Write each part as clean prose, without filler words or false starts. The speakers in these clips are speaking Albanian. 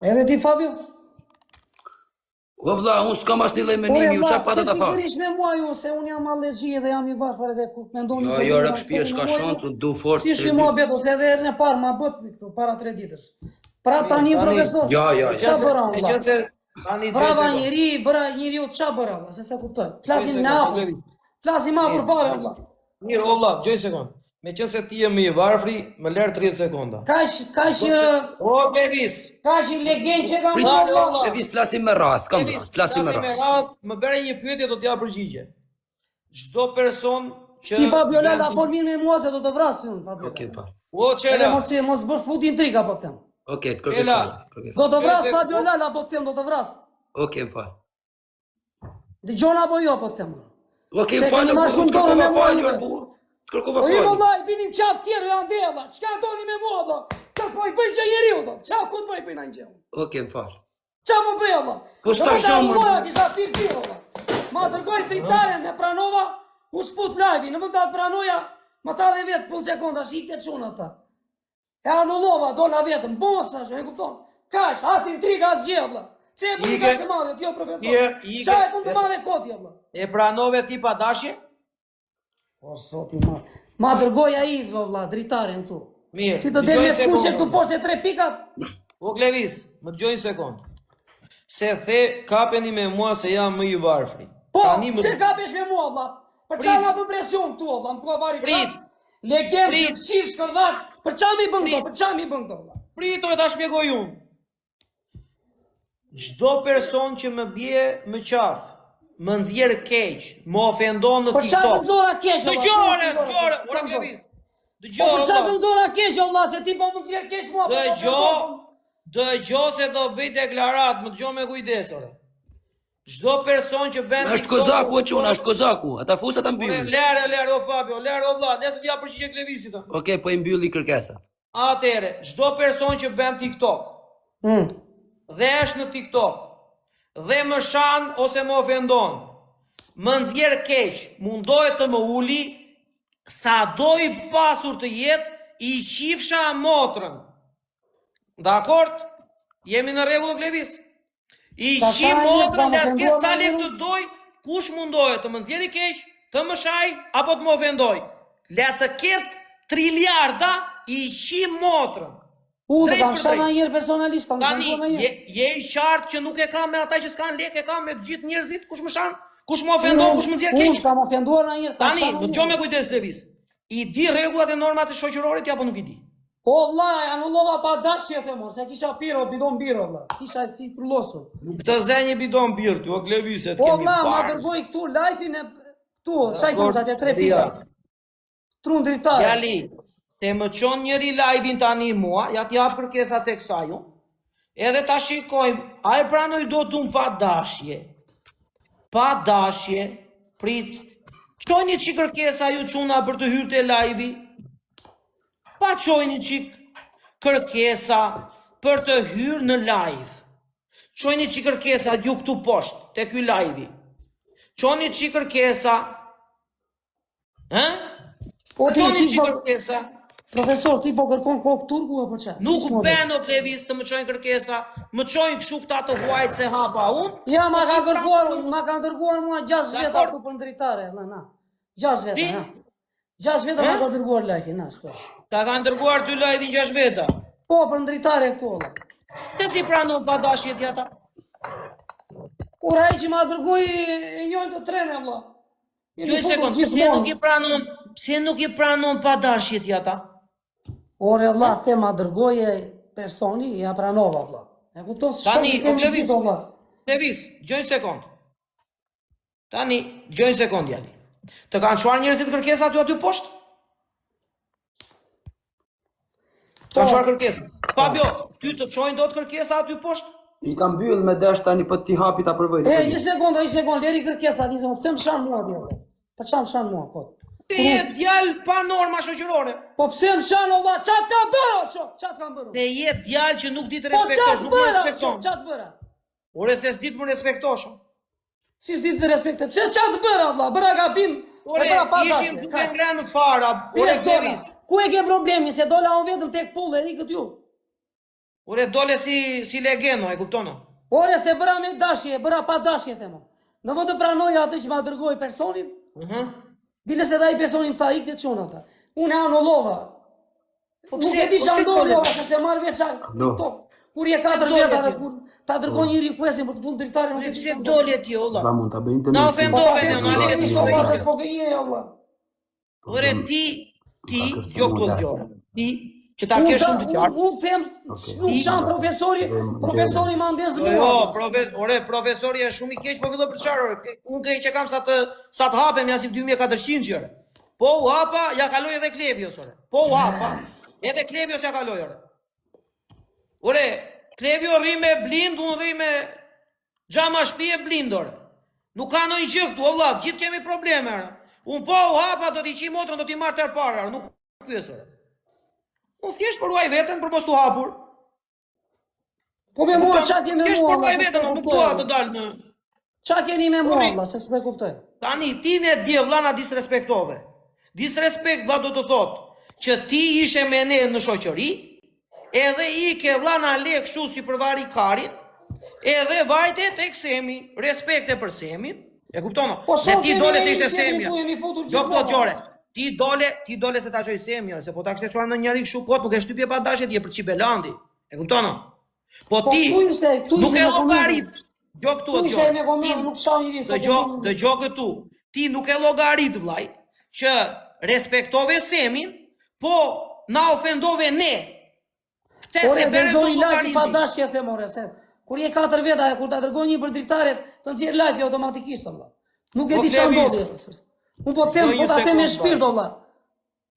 Edhe ti Fabio? O vlla, unë s'kam asnjë lloj menimi, ju çfarë pata ta tha? Pikërisht me mua ju se unë jam allergji dhe jam I varfër edhe kur mendoni Jo, jo, rrep shtëpi s'ka shans, du fort. Si është mohabet ose edhe herën e parë ma bët këtu para 3 ditësh. Pra tani profesor. Jo, jo. Çfarë bëra unë? Meqense tani Brava njeri, bëra njeriu çfarë bëra valla, se kuptoj. Flasim me apo. Flasim ma për fare valla. Mirë, o vlla, gjoj sekond. Meqense ti je më I varfri, më lër 30 sekonda. Kaq O Levis. Kaq legend që kam valla. Levis flasim me radh, kam flasim me radh. Më bëre një pyetje do t'ja përgjigje. Çdo person që Ti Fabio Lala po mirë me mua se do të vrasë unë Fabio. Okej, fal. O çela. Mos bësh fut intriga po them. Okej, të kërkoj fal. Do të vras Fabio Lala po them do të vras. Okej, fal. Dëgjon apo jo po them. Okej, fal, kërkova fal. Kërkova fal. Jo vallai, binim çap tjerë janë della. Çka doni me mua valla? Çfarë po I bëj që njeriu do? Çfarë ku po I bëj na gjë? Okej, fal. Çfarë po bëj valla? Po sta shumë. Kisha pir valla. Ma dërgoj tritaren e pranova, u shput live, në vend ta pranoja, më tha dhe vet pun sekonda, shite çun ata. E anullova, dola vetëm, bosash, e kupton? Kaç, as intriga as gjë valla. Çe e punë të madhe, ti profesor. Çfarë e punë të madhe koti valla? E pranove ti pa dashje? O zoti ma dërgoj ai valla dritaren këtu. Mirë. Si do del me kuqe këtu poshtë 3 pika? O Klevis, më dëgjoj një sekond. Se the kapeni me mua se jam më I varfri. Po, se kapesh me mua valla? Për çfarë ma bën presion këtu valla? Më thua vari. Prit. Legend, shish shkërdhat. Për çfarë mi bën këto? Për çfarë mi bën këto valla? Prito e ta shpjegoj unë. Çdo person që më bie më qaf, më nxjerr keq, më ofendon në TikTok. Për çfarë nxora keq? Dëgjore, ora Klevis. Dëgjoj. Për çfarë nxora keq valla? Se ti po më nxjerr keq mua. Dëgjoj se do bëj deklarat, më dëgjoj me kujdes ore. Çdo person që bën Është kozaku çun, është kozaku. Ata fusat ta mbyllin. Lere o Fabio, lere o vlla, lesë t'ja përgjigje Klevisit. Okej, po I mbylli kërkesat. Atëre, çdo person që bën TikTok. Dhe është në TikTok. Dhe më shan ose më ofendon. Më nxjerr keq, mundohet të më uli sa do I pasur të jetë I qifsha motrën. Dakord? Jemi në rregull Klevis? I qi motrën le të ketë sa lekë të doj, kush mundohet të më nxjerrë keq, të më shaj apo të më ofendoj. Le të ketë triliarda I qi motrën. Të kam shana njerë personalisht, kam shana njerë. Je I qartë që nuk e kam me ata që s'kan lekë, e kam me gjithë njerëzit, kush më shanë, kush më ofendon, kush më nxjerr keq. Unë kam ofenduar na njerë. Tani, më dëgjoj me kujdes Levis. I di rregullat e normat e shoqërorit apo nuk I di? O vlla, anullova pa dashje themon, se kisha piro, bidon biro vlla. Kisha si trullosur. Të zë një bidon birë ty, o Kleviset kemi parë. O vlla, ma dërgoj këtu live-in e këtu, çaj thonë atë 3 pika. Trun dritar. Jali, se më çon njëri live-in tani mua, ja t'jap kërkesa tek saju. Edhe ta shikojmë, a e pranoj dot unë pa dashje. Pa dashje, prit. Çojni çik kërkesa ju çuna për të hyrë te live-i. Pa çojni çik kërkesa për të hyrë në live. Çojni çik kërkesa ju këtu poshtë te ky live-i. Çojni çik kërkesa. Çojni çik kërkesa. Profesor, ti po kërkon kokë turku apo çfarë? Nuk bën o Klevis të më çojnë kërkesa, më çojnë kështu këta të huajt se hapa unë. Ja, ma kanë dërguar mua 6 veta këtu për ndritare, na. 6 veta, ha. 6 veta ma ka dërguar live-in, na, shko. Ta kanë dërguar ty live-in 6 veta? Po, për ndritare këtu, olla. Të si pranon pa dashje t'jata? Ura e që ma dërguj e njojnë të trene, vlla. Gjoj sekund, pse nuk I pranon pa dashje t'jata? Ore, vlla, the ma dërguj e personi, ja pranova, vlla. E kupton? Tani, o Klevis, gjoj sekund. Tani, gjoj sekund, jali. Të kanë çuar njerëzit kërkesa aty poshtë? Të kanë çuar kërkesa. Fabio, ty të çojnë dot kërkesa aty poshtë? I kam mbyll me dash tani po ti hapi ta provoj. Një sekond, deri kërkesa, një sekond. Pse më shan mua ti? Po çam shan mua kot? Ti je djalë pa norma shoqërore. Po pse më shan valla? Çat ka bërë, çat kanë bërë? Te je djalë që nuk di të respektosh, nuk respekton. Çat bëra? Ore se s'di të më respektosh. Si s'di të respektoj? Pse çat bëra valla? Bëra gabim. Ore, ishim duke ngrënë fara. Ore Klevis. Ku e ke problemin se dola unë vetëm tek pullë e ikët ju? Ore dole si legendo, e kuptono? Ore se bëra me dashje, bëra pa dashje themo. Në vend të pranoj atë që ma dërgoi personin, bile se dha i personin tha ikë të çon ata. Unë anullova. Nuk e di çfarë ndodhi, se marr veç TikTok. Kur je 4 veta dhe kur ta dërgoj një requestin për të fund dritarin, nuk e di Pse dole ti olla? Ba mund ta bëj internet. Na ofendove ne, Ma ma le të po gënje olla. Ore ti gjok tu gjore. Ti që ta ke shumë të qartë. Unë them, nuk sham profesori ma ndez Jo, profesori është shumë i keq, po fillo për çfarë? Unë keq që kam sa të hapem jasim 2400 gjëre. Po u hapa, ja kaloj edhe Klevios, ore. Po u hapa, edhe Klevios ja kaloj, ore. Ore, Klevio rri me blind, unë rri me xhama shtëpi e blind, ore. Nuk ka ndonjë gjë këtu, o vlla, gjithë kemi probleme, ore. Unë po u hapa, do t'i qi motrën, do t'i marr tër para, ore. Nuk pyes, ore. Unë thjesht përruaj veten për mos t'u hapur. Po me mua çka ke me mua? Thjesht përruaj veten, nuk dua të dal në. Çka keni me mua, valla, se s'e kuptoj. Tani ti ne dje vlla na disrespektove. Disrespekt vlla do të thotë që ti ishe me ne në shoqëri, edhe i ke vlla na le kështu si përvari karin, edhe vajte tek Semi, respekte për Semin. E kupton? Se ti dole se ishte Semi. Jo këto gjore. Ti dole se ta çoj Semi, se po ta kishte çuar në njëri kështu kot, nuk e shtypje pa dashje ti për Çibelandi. E kupton? Po ti nuk e llogarit. Jo këtu dëgjoj këtu. Ti nuk e llogarit vllai që respektove Semin, po na ofendove ne. Këtë se bere do llogarit. Pa dashje them ore se kur je 4 veta kur ta dërgoj një për dritaret, të nxjerr live automatikisht valla. Nuk e di çfarë ndodhi. Unë po them, po ta them me shpirt valla.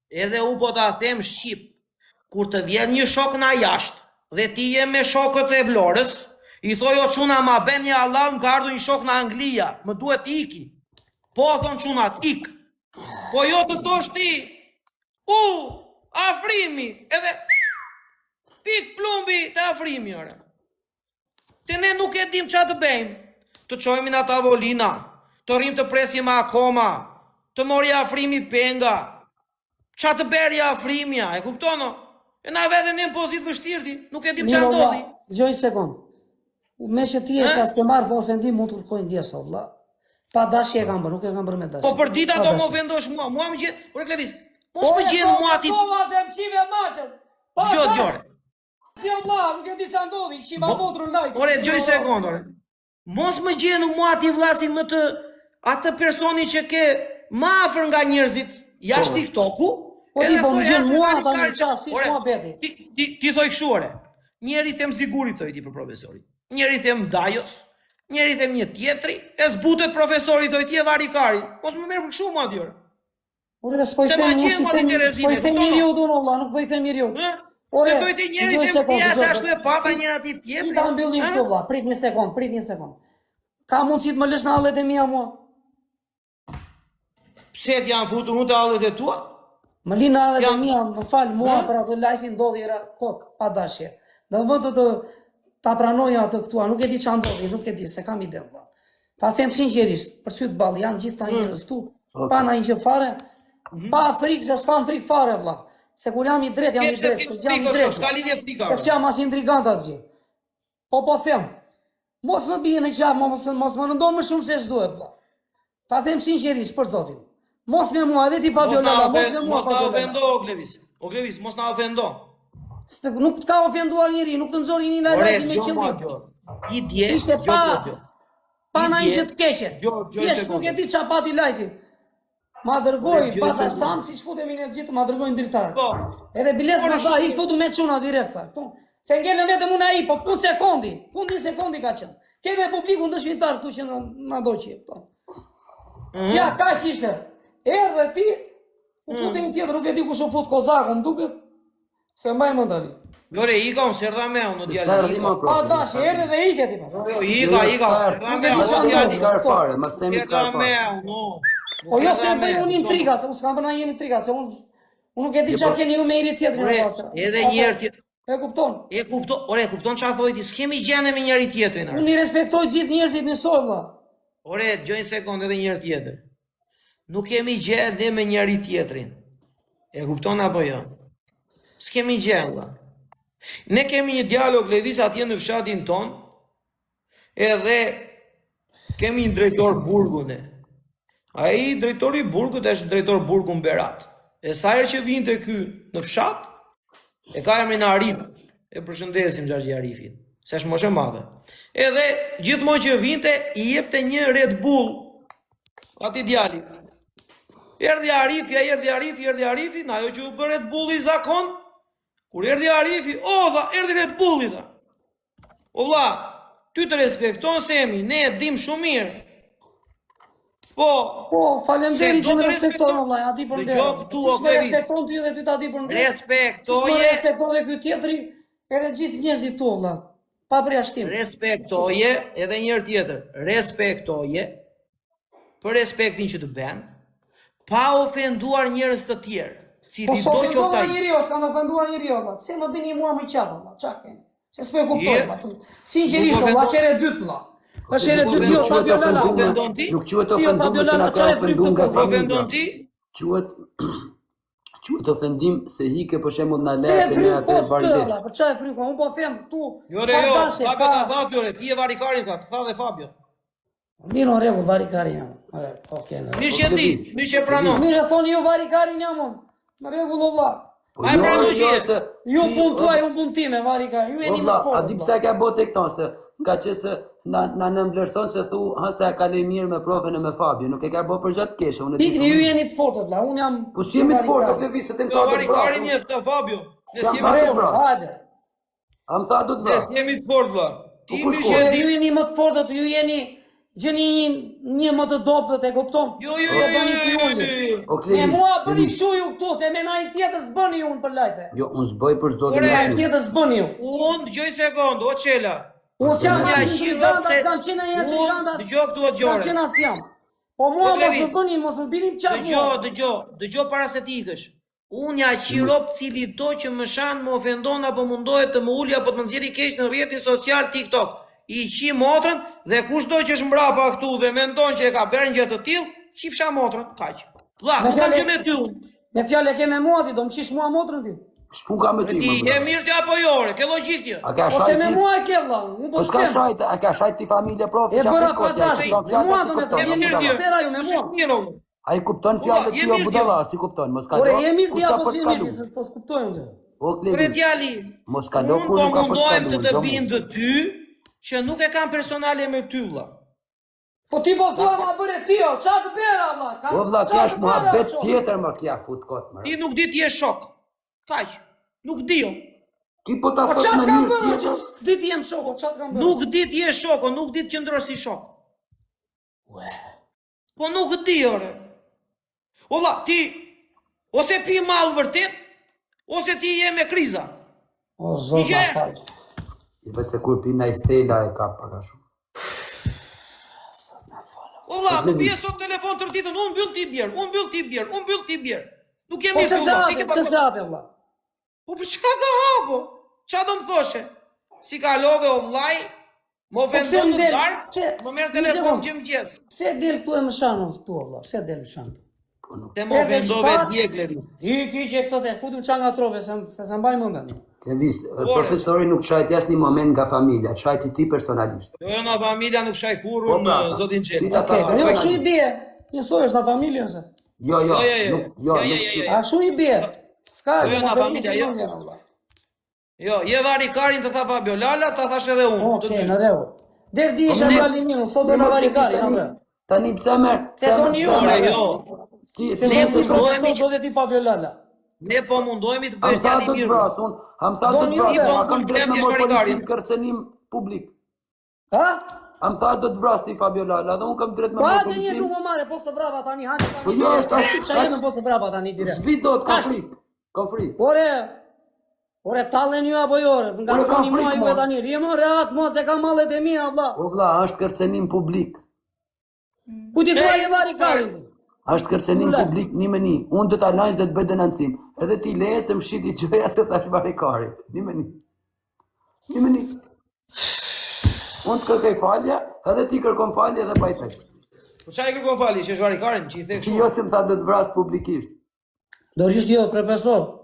Edhe unë po ta them shqip. Kur të vjen një shok na jashtë dhe ti je me shokët e Vlorës, i thoj o çuna ma bën një Allah, më ka ardhur një shok në Anglia, më duhet iki. Po thon çunat, ik. Po jo të thosh ti, afrimi, edhe pik plumbi të afrimi, ore. Se ne nuk e dim çfarë të bëjmë. Të çojmë në tavolina, të rrim të presim akoma, të mori afrimi penga. Çfarë të beri afrimja, e kuptono? E na veten në pozitë vështirë ti, nuk e dim çfarë ndodhi. Dgjoj sekond. Me që ti e ka s'ke marrë për ofendim, mund të kërkojnë ndjeso, vlla. Pa dashje e kam bërë, nuk e kam bërë me dashje. Po për dita do më ofendosh mua, mua më gjen, ore Klevis, mos më gjen mua ti. Po vazhem qive maçën. Gjoj gjore. Si vlla, nuk e di çfarë ndodhi, shiva motrën like. Ore, gjoj sekond, ore. Mos më gjen mua ti vlla si më të atë personi që ke më afër nga njerëzit jashtë TikToku. Po ti po më gjen mua ata në çast, si mua beti. Ti thoj kështu, ore. Njeri them Ziguri thoj ti për profesorin. Njeri them Dajos. Njeri them një tjetri, e zbutet profesori thoj ti e vari karin. Mos më merr për kështu mua ti, ore. Ore, s'po i them njeriu do valla, nuk po i them njeriu. Ore, thoj ti njeri them ti as ashtu e pata njëra ti tjetri. Ta mbyllim këtu valla, prit një sekond. Ka mundësi të më lësh në hallet e mia mua? Pse ti janë futur unë të hallet e tua? Më linë hallet e mia, më fal mua për ato live ndodhi era kot pa dashje. Në vend të ta pranoja atë këtu, nuk e di çfarë ndodhi, nuk e di se kam ide valla. Ta them sinqerisht, për syt ball janë gjithë njerëz këtu, pa na një fare, pa frikë, se s'kam frikë fare valla. Se kur jam i drejt, jam i drejt, jam i drejt. S'ka lidhje frika. Se jam as intrigant asgjë. Po them. Mos më bie në qafë, mos më ndon më shumë se ç'duhet valla. Ta them sinqerisht për Zotin. Mos me mua, edhe ti Fabiola, mos me mua. Mos na ofendo Klevis. O Klevis, mos na ofendo. Nuk të ka ofenduar njëri, nuk të nxori një në lajti me qëllim. Ti dje, ishte pa na një që të keqe. Thjesht nuk e di çfarë pati lajti. Ma dërgoj, pasa sam, si shfutemi ne gjithë, ma dërgojnë dritarë. Edhe biles ma tha, i futu me quna direkt, tha. Se ngellën vetëm unë ai, po pun sekundi ka qenë. Keve publikun dëshmitar këtu që na do qi. Ja, ka që ishte. Erdhe ti, u fute një tjetër, nuk e di kush u fut kozakun, duket. Se mbaj më ndali. Lore, ika unë, sërda me unë, djali. Pa dash, erdhe dhe ike ti pas. Ika, sërda me unë, djali. Sërda me unë, O jo se bëj unë intriga, se unë s'kam bërna një intriga, se unë nuk e di qa keni ju me iri tjetëri në pasë. Edhe njerë tjetër. E kupton? Ore, kupton qa thojti, s'kemi gjene me njeri tjetërin. Unë i respektoj gjithë njerëzit në sovë. Ore, gjojnë sekund edhe njerë tjetër. Nuk kemi gjene me njeri tjetërin. E kupton apo jo? S'kemi gjene, Ne kemi një dialog Levis atje në fshatin ton, edhe kemi një drejtor burgu ne. Ai drejtori i burgut është drejtor burgu Berat. E sa herë që vinte ky në fshat, e ka emrin Arif. E përshëndesim Xhaxhi Arifin, se është moshë e madhe. Edhe gjithmonë që vinte i jepte një Red Bull atij djalit. Erdhi Arifi, na ajo që u bë Red Bulli i zakon. Kur erdhi Arifi, dha, erdhi Red Bulli dha. O vlla, ty të respekton Semi, ne e dim shumë mirë. Po, faleminderit që më respekton vëllai, a di për ndër. Dëgjoj këtu o Më respekton ty edhe ty ta di për ndër. Respektoje. Më respekton edhe ky tjetri, edhe gjithë njerëzit tu vëlla. Pa përjashtim. Respektoje edhe njëri tjetër. Respektoje për respektin që të bën, pa ofenduar njerëz të tjerë. Po so ofenduar njeriu, s'kam ofenduar njeriu vëlla. Pse më bëni mua më qafë vëlla? Çka keni? Se s'po e kuptoj vëlla. Sinqerisht vëlla, çere dytë vëlla. Është herë dytë jo, Fabiola. Nuk quhet ofendim, se na ka ofenduar nga familja. Quhet ofendim se hike për shembull na le me atë vardesh. Po çfarë frikon? Unë po them tu. Jo, Fabio ta dha tyre, ti e varikarin ka, tha dhe Fabio. Mirë në rregull varikarin jam. Okej. Mirë që ti, mirë që pranon. Mirë thoni ju varikarin jam unë. Në rregull vëlla. Ai pranon që ju puntuaj, unë puntime varikarin. Ju jeni më fort. A di pse ka bote këto se nga që se na nëmblerson se thu se e ka lej mirë me profën e me Fabio, nuk e ka bë për gjatë kesh, unë e di. Pikni ju jeni të fortë vëlla, unë jam. Po si jemi të fortë, ke visi të më thotë. Varikarin je të Fabio. Ne Jam jemi të fare. fortë. Hajde. Am tha do të vras. Ne jemi të fortë vëlla. Ti kush më ko? që Ju jeni më të fortët, ju jeni gjeni një më të dobët, e kupton? Jo. O E Klevis. mua bëni kështu ju këtu, se me nai tjetër s'bëni ju për live. Jo, unë s'bëj për zotin Ore, e Tjetër s'bëni ju. Unë dëgjoj sekond, o Çela. Unë s'jam Unë as jam intriganta, se- s'kam qenë e intriganta. Dëgjoj këtu o S'kam Gjore. qenë as jam. Po mua mos Klevis. më bëni, mos më bini çfarë. Dëgjoj para se të ikësh. Unë ja qirop cili do që më shan, më ofendon apo mundohet të më uli apo të më nxjerrë keq në rrjetin social TikTok. I qi motrën dhe kushdo që është mbrapa këtu dhe mendon që e ka bërë një gjë të tillë, qifsha motrën, kaq. Vlla, nuk kam që me ty unë. Me fjalë e ke me mua ti, do më qish mua motrën ti. Shpun ka me ty, Ti më je bra. mirë ti apo jo, ore, ke logjik ti. A ka Po se shajt me ti? mua e ke vëlla, unë Po po s'ka s'kem. shajt, a ka shajt ti familje profi, E qa bëra për pa kodja, dashje. kupton Me fjallë, mua si do me kupton, të o jemi mirë budalla. ti. Sfera ju me Kush mua. mirë unë? A i kupton fjallë je ti, o mirë budalla, si kupton, mos ka Ore, do, je mirë ku ti s'ka apo për si të mirë, kalu. se s'po kuptojmë ti. O Pre Klevis, djali, mos ka do, unë kur po nuk ka për të mundohem kalu. të të bindë ty që nuk e kam personale me ty vlla. Po ti po thua ma bëre ti, o, qa të bera, vlla? O vlla, kja është muhabet tjetër më kja fut kot më. Ti nuk di ti je shok. Kaq. Nuk di jo. Ki po ta Po thot qa me të kam mirë bërë, tjetër. di ti jem shoko, qa të kam bërë? Nuk di ti je shok, o nuk di të qëndrosh si shok. Po nuk di ore. O vlla, ti ose pi mall vërtet, ose ti je me kriza. O, zot, Gje. ma falj. I se kur pina i stela e ka paka shumë. O vlla, më bie sot telefon tërë ditën, unë mbyll ti bjerë, unë mbyll ti bjerë, unë mbyll ti bjerë. Nuk Po kemi pse vlla, ti ke pse se hape, vlla? Po për çka do hapo? Ç'a do më thoshe? Si kalove o vllai? Më pse ofendon të m'del- dark? pse- Më merr një telefon sekond. gjymgjes. Pse del këtu e më shanu këtu, vlla? Pse del më shanu? Se më ofendove djegleri. Ki që këto dhe, ku du qa nga trove, se se mbaj mëndan. Klevis, profesori nuk shajt jas një moment nga familja, shajt i ti personalisht. Jo, nga familja nuk shaj Po, kurrë pra, në zotin Gjeli. ti ta Okej, tha, jo, ta kështu i tha. bie. Njësoj është na familje, se. Jo, Jo, nuk që. A shu i bie. Ska, Jo, mos na e familja, visi jo. mëndjen, vlla. Jo, je vari karin të tha Fabio Lala, ta thash edhe unë. të Okej, dy. në rregull. Der di isha ne- baliminu, sot do na varikari, na. Tani pse merr? Se doni ju, Ore, ore, jo. Ti Se Ne ne ti mundohemi sot do dhe ti Fabio Lala. Ne po mundohemi të Am bësh tha djali do të mirë. vras, am tha do Doni të ju, vras, jo, ma kam kur drejt t'jem me ti mor shfarikarin. policin kërcenim publik. Ha? Am tha do të vras ti Fabio Lala, dhe unë kam drejt me Po mor hajde një policin. du më mare, po së brava tani, hajde tani. Po jo, Qa jenë po së brava tani direkt. Zvidot konflikt. Ore, tallen ju apo jo, nga Ore, ka thoni mua frikë, ju e mo. tani, rjemo reat, mua se ka mallet e mia, vlla. O vlla, është kërcenim publik. Ku ti thua je varikarin ti? Është kërcenim publik një me një. Unë do ta lajs dhe të bëj denancim. Edhe ti leje se më shiti gjëja se tash varikari. Një me një. Një me një. Unë të kërkoj falje, edhe ti kërkon falje dhe pajtek. Po çaj kërkon fali, që është varikarin, që i the Ti kështu. jo se më tha do të vras publikisht. Do risht jo, profesor.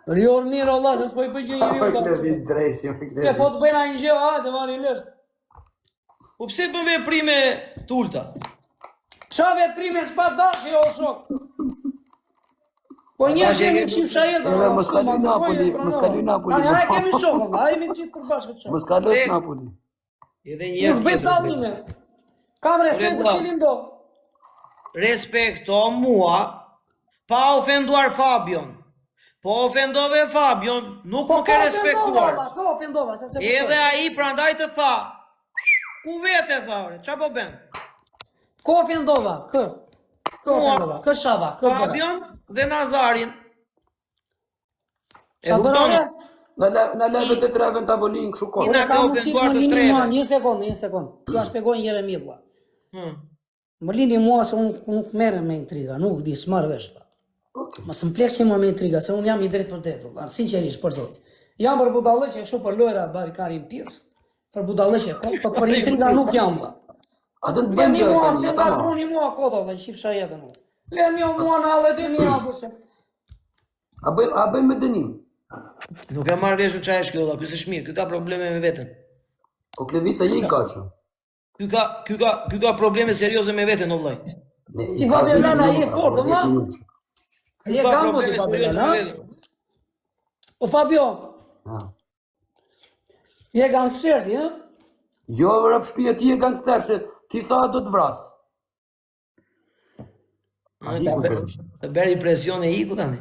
Rion mirë Allah, se s'po i bëj gjë njëri Për u Klevis dreshi, për Se Klevis. po të bëjna një gjë, hajde vani lësht. Po pse bën veprime tulta? Qa veprime ç'pa dashi o shok? Po një Ata që shemë ke- qifsha jetë. Edhe mos kaloj Napoli, mos kaloj Napoli. Tani ai kemi shokun, ai me gjithë përbashkët shok. Mos kalos Napoli. Edhe një Nuk herë bëj tjetër. tallime. Kam respekt për cilin do. Respekto mua pa ofenduar Fabion. Po ofendove Fabion, nuk më ke respektuar. Ko ofendova, se se. Edhe ai prandaj të tha. Ku vete tha, ore, ç'a po bën? Ko ofendova, kë. Ko ofendova, kë shava, kë bëra. Fabion dhe Nazarin. Sa bëra? Në leve të treve në tavolinë kështu kohë. Ina ka Kam ofenduar të lini treve. mua, një sekond. Kjo shpjegoj një herë mirë vlla. Hmm. Më lini mua se unë merrem me intriga, nuk di s'marr vesh. Mos më plekshi mua me intriga, se unë jam i drejtë për drejtë, valla, sinqerisht për Zotin. Jam për budallëqe kështu për lojra barikarin pith, për budallëqe, po për intriga nuk jam valla. A do të Leni bëjmë mua, tani, se ata ta ma. zruni mua kota valla, qifsha jetën unë. Leni mua në hallet e mia kurse. A bëjmë me dënim. Nuk e marr vesh ç'a është kjo valla, ky s'është mirë, ky ka probleme me veten. O Klevisa je i kaçë. Ky ka probleme serioze me veten o vllai. Ti Fabio Lala je fort, valla. Je Ka gambo probleme ti Fabio serioze Lala. me veten. O Fabio, Ha. je gangster ti, ha? Jo, rap shtëpia ti e gangster se ti tha do të vras. A hiku dresh. Të beri presion e iku tani.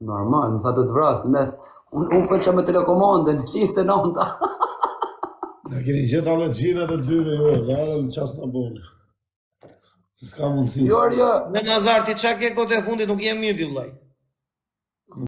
Normal, më tha do të vras mes unë fëlqa me telekomandën, qiste nënta. Na keni gjetë alle gjina të dyre jo, dhe edhe në qas në bone. S'ka mundësi. Jo, jo. Me Nazar ti çka ke kote fundit nuk je mirë ti vllai.